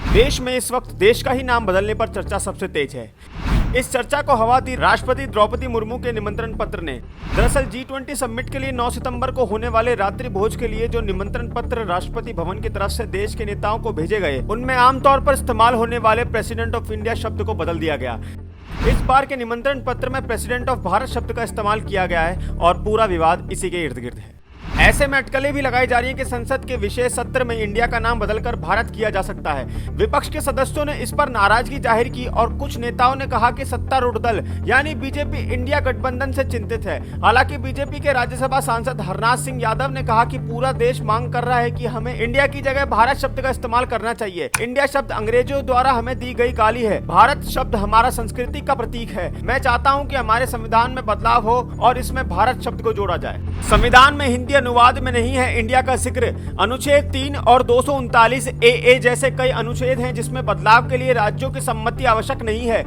देश में इस वक्त देश का ही नाम बदलने पर चर्चा सबसे तेज है। इस चर्चा को हवा दी राष्ट्रपति द्रौपदी मुर्मू के निमंत्रण पत्र ने। दरअसल G20 समिट के लिए 9 सितंबर को होने वाले रात्रि भोज के लिए जो निमंत्रण पत्र राष्ट्रपति भवन की तरफ से देश के नेताओं को भेजे गए, उनमें आमतौर पर इस्तेमाल होने वाले प्रेसिडेंट ऑफ इंडिया शब्द को बदल दिया गया। इस बार के निमंत्रण पत्र में प्रेसिडेंट ऑफ भारत शब्द का इस्तेमाल किया गया है और पूरा विवाद इसी के इर्द गिर्द है। ऐसे में अटकलें भी लगाई जा रही है कि संसद के विशेष सत्र में इंडिया का नाम बदलकर भारत किया जा सकता है। विपक्ष के सदस्यों ने इस पर नाराजगी जाहिर की और कुछ नेताओं ने कहा कि सत्तारूढ़ दल यानी बीजेपी इंडिया गठबंधन से चिंतित है। हालांकि बीजेपी के राज्यसभा सांसद हरनाथ सिंह यादव ने कहा कि पूरा देश मांग कर रहा है कि हमें इंडिया की जगह भारत शब्द का इस्तेमाल करना चाहिए। इंडिया शब्द अंग्रेजों द्वारा हमें दी गई गाली है। भारत शब्द हमारा संस्कृति का प्रतीक है। मैं चाहता हूँ कि हमारे संविधान में बदलाव हो और इसमें भारत शब्द को जोड़ा जाए। संविधान में हिंदी अनुवाद में नहीं है इंडिया का जिक्र। अनुच्छेद 3 और 239 ए जैसे कई अनुच्छेद हैं जिसमें बदलाव के लिए राज्यों की सम्मति आवश्यक नहीं है,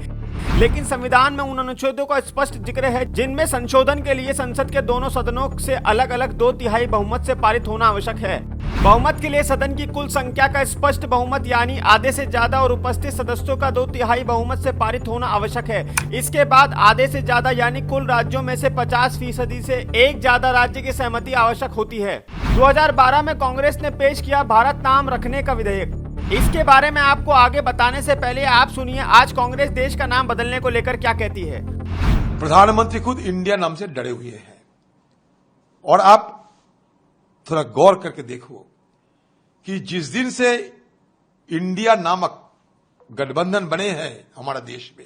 लेकिन संविधान में उन अनुच्छेदों का स्पष्ट जिक्र है जिनमें संशोधन के लिए संसद के दोनों सदनों से अलग अलग 2/3 बहुमत से पारित होना आवश्यक है। बहुमत के लिए सदन की कुल संख्या का स्पष्ट बहुमत यानी आधे से ज्यादा और उपस्थित सदस्यों का 2/3 बहुमत से पारित होना आवश्यक है। इसके बाद आधे से ज्यादा यानी कुल राज्यों में से 50% से एक ज्यादा राज्य की सहमति आवश्यक होती है। 2012 में कांग्रेस ने पेश किया भारत नाम रखने का विधेयक। इसके बारे में आपको आगे बताने से पहले आप सुनिए आज कांग्रेस देश का नाम बदलने को लेकर क्या कहती है। प्रधानमंत्री खुद इंडिया नाम से डरे हुए हैं और आप थोड़ा गौर करके देखो कि जिस दिन से इंडिया नामक गठबंधन बने हैं हमारा देश में,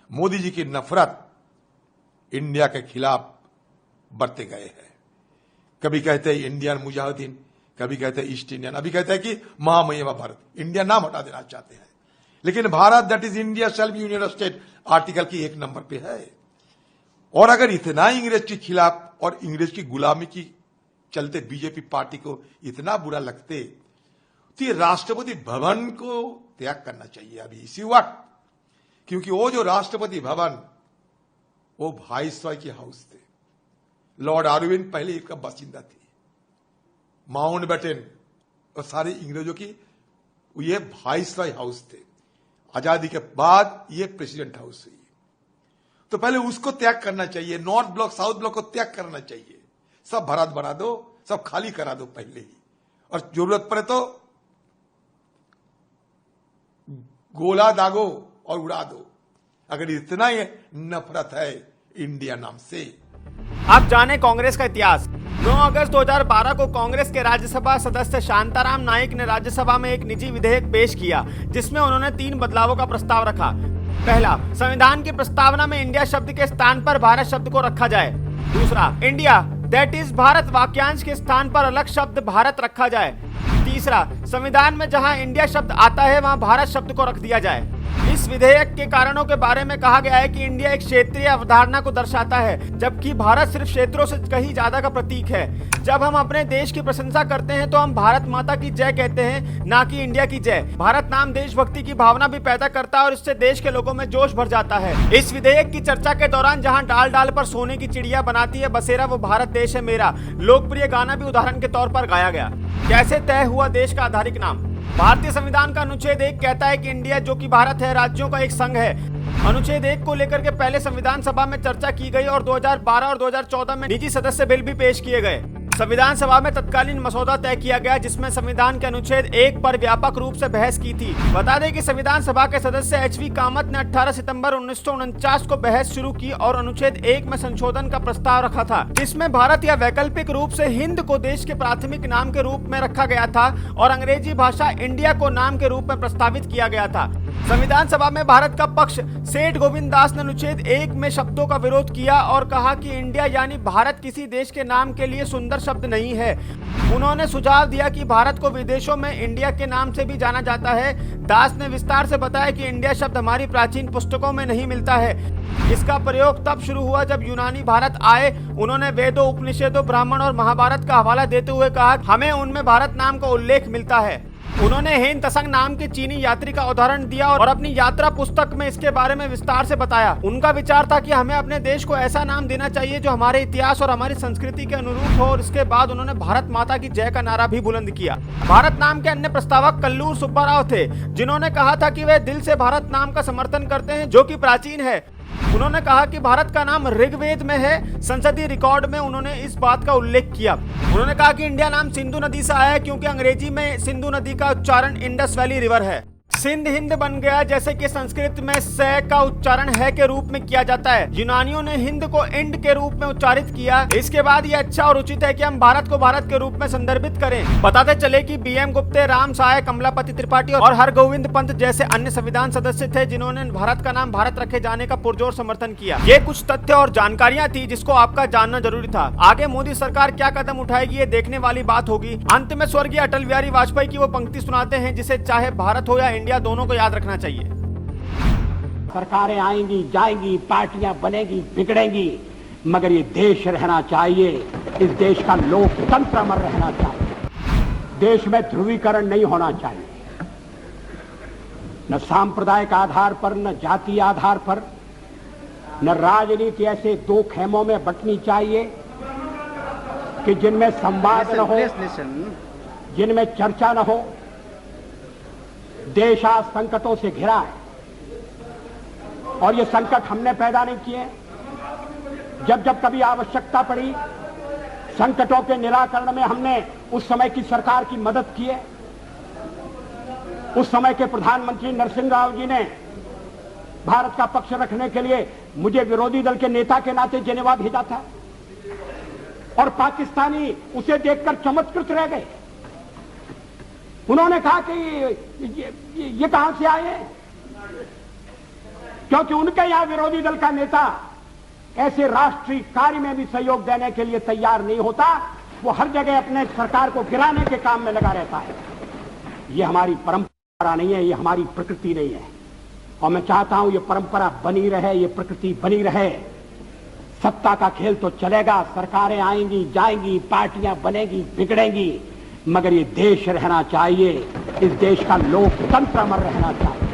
मोदी जी की नफरत इंडिया के खिलाफ बढ़ते गए हैं। कभी कहते हैं इंडियन मुजाहिदीन, कभी कहते हैं ईस्ट इंडियन, अभी कहते हैं कि महामहिमा भारत। इंडिया नाम हटा देना चाहते हैं, लेकिन Bharat that is India shall be union state article की 1 नंबर पे है। और अगर इतना इंग्रेज के खिलाफ और इंग्रेज की गुलामी की चलते बीजेपी पार्टी को इतना बुरा लगते तो ये राष्ट्रपति भवन को त्याग करना चाहिए अभी इसी वक्त, क्योंकि वो जो राष्ट्रपति भवन वो वाइसरॉय की हाउस थे। लॉर्ड आरविन पहले इसका बासिंदा थी। माउंटबेटन और सारे अंग्रेजों की ये वाइसरॉय हाउस थे। आजादी के बाद ये प्रेसिडेंट हाउस हुई, तो पहले उसको त्याग करना चाहिए। नॉर्थ ब्लॉक साउथ ब्लॉक को त्याग करना चाहिए। सब भारत बना दो, सब खाली करा दो पहले ही, और जरूरत पड़े तो गोला दागो और उड़ा दो, अगर इतना ही नफरत है इंडिया नाम से। अब जाने कांग्रेस का इतिहास। 9 अगस्त 2012 को कांग्रेस के राज्यसभा सदस्य शांताराम नाइक ने राज्यसभा में एक निजी विधेयक पेश किया जिसमें उन्होंने 3 बदलावों का प्रस्ताव रखा। पहला, संविधान की प्रस्तावना में इंडिया शब्द के स्थान पर भारत शब्द को रखा जाए। दूसरा, इंडिया दैट इज भारत वाक्यांश के स्थान पर अलग शब्द भारत रखा जाए। तीसरा, संविधान में जहां इंडिया शब्द आता है वहां भारत शब्द को रख दिया जाए। इस विधेयक के कारणों के बारे में कहा गया है कि इंडिया एक क्षेत्रीय अवधारणा को दर्शाता है, जबकि भारत सिर्फ क्षेत्रों से कहीं ज्यादा का प्रतीक है। जब हम अपने देश की प्रशंसा करते हैं तो हम भारत माता की जय कहते हैं, ना कि इंडिया की जय। भारत नाम देशभक्ति की भावना भी पैदा करता है और इससे देश के लोगों में जोश भर जाता है। इस विधेयक की चर्चा के दौरान जहां डाल डाल पर सोने की चिड़िया बनाती है बसेरा वो भारत देश है मेरा, लोकप्रिय गाना भी उदाहरण के तौर पर गाया गया। कैसे तय हुआ देश का आधारिक नाम? भारतीय संविधान का अनुच्छेद 1 कहता है कि इंडिया जो कि भारत है राज्यों का एक संघ है। अनुच्छेद 1 को लेकर के पहले संविधान सभा में चर्चा की गई और 2012 और 2014 में निजी सदस्य बिल भी पेश किए गए। संविधान सभा में तत्कालीन मसौदा तय किया गया जिसमें संविधान के अनुच्छेद 1 पर व्यापक रूप से बहस की थी। बता दें कि संविधान सभा के सदस्य HV कामत ने 18 सितंबर 1949 को बहस शुरू की और अनुच्छेद 1 में संशोधन का प्रस्ताव रखा था, जिसमें भारत या वैकल्पिक रूप से हिंद को देश के प्राथमिक नाम के रूप में रखा गया था और अंग्रेजी भाषा इंडिया को नाम के रूप में प्रस्तावित किया गया था। संविधान सभा में भारत का पक्ष सेठ गोविंद दास ने अनुच्छेद 1 में शब्दों का विरोध किया और कहा कि इंडिया यानी भारत किसी देश के नाम के लिए सुंदर शब्द नहीं है। उन्होंने सुझाव दिया कि भारत को विदेशों में इंडिया के नाम से भी जाना जाता है। दास ने विस्तार से बताया कि इंडिया शब्द हमारी प्राचीन पुस्तकों में नहीं मिलता है। इसका प्रयोग तब शुरू हुआ जब यूनानी भारत आए। उन्होंने वेदों, उपनिषदों, ब्राह्मण और महाभारत का हवाला देते हुए कहा हमें उनमें भारत नाम का उल्लेख मिलता है। उन्होंने हेन त्संग नाम के चीनी यात्री का उदाहरण दिया और अपनी यात्रा पुस्तक में इसके बारे में विस्तार से बताया। उनका विचार था कि हमें अपने देश को ऐसा नाम देना चाहिए जो हमारे इतिहास और हमारी संस्कृति के अनुरूप हो, और इसके बाद उन्होंने भारत माता की जय का नारा भी बुलंद किया। भारत नाम के अन्य प्रस्तावक कल्लूर सुब्बाराव थे, जिन्होंने कहा था कि वे दिल से भारत नाम का समर्थन करते हैं, जो कि प्राचीन है। उन्होंने कहा कि भारत का नाम ऋग्वेद में है। संसदीय रिकॉर्ड में उन्होंने इस बात का उल्लेख किया। उन्होंने कहा कि इंडिया नाम सिंधु नदी से आया है, क्योंकि अंग्रेजी में सिंधु नदी का उच्चारण इंडस वैली रिवर है। सिंध हिंद बन गया, जैसे कि संस्कृत में से का उच्चारण है के रूप में किया जाता है। यूनानियों ने हिंद को इंड के रूप में उच्चारित किया। इसके बाद ये अच्छा और उचित है कि हम भारत को भारत के रूप में संदर्भित करें। बताते चले कि बीएम गुप्ते, राम साय, कमलापति त्रिपाठी और हरगोविंद पंत जैसे अन्य संविधान सदस्य थे, जिन्होंने भारत का नाम भारत रखे जाने का पुरजोर समर्थन किया। ये कुछ तथ्य और जानकारियां थी जिसको आपका जानना जरूरी था। आगे मोदी सरकार क्या कदम उठाएगी, ये देखने वाली बात होगी। अंत में स्वर्गीय अटल बिहारी वाजपेयी की वो पंक्ति सुनाते हैं, जिसे चाहे भारत हो या इंडिया, दोनों को याद रखना चाहिए। सरकारें आएंगी जाएंगी, पार्टियां बनेगी बिगड़ेंगी, मगर ये देश रहना चाहिए। इस देश का लोकतंत्र अमर रहना चाहिए। देश में ध्रुवीकरण नहीं होना चाहिए, न सांप्रदायिक आधार पर, न जातीय आधार पर, न राजनीति ऐसे दो खेमों में बंटनी चाहिए कि जिनमें संवाद न हो, जिनमें चर्चा न हो। देश आज संकटों से घिरा है, और ये संकट हमने पैदा नहीं किए। जब जब कभी आवश्यकता पड़ी, संकटों के निराकरण में हमने उस समय की सरकार की मदद की है। उस समय के प्रधानमंत्री नरसिंह राव जी ने भारत का पक्ष रखने के लिए मुझे विरोधी दल के नेता के नाते जेनेवा भेजा था, और पाकिस्तानी उसे देखकर चमत्कृत रह गए। उन्होंने कहा कि ये कहां से आए हैं, क्योंकि उनके यहां विरोधी दल का नेता ऐसे राष्ट्रीय कार्य में भी सहयोग देने के लिए तैयार नहीं होता। वो हर जगह अपने सरकार को गिराने के काम में लगा रहता है। ये हमारी परंपरा नहीं है, ये हमारी प्रकृति नहीं है, और मैं चाहता हूं ये परंपरा बनी रहे, ये प्रकृति बनी रहे। सत्ता का खेल तो चलेगा, सरकारें आएंगी जाएंगी, पार्टियां बनेगी बिगड़ेंगी, मगर ये देश रहना चाहिए। इस देश का लोकतंत्र अमर रहना चाहिए।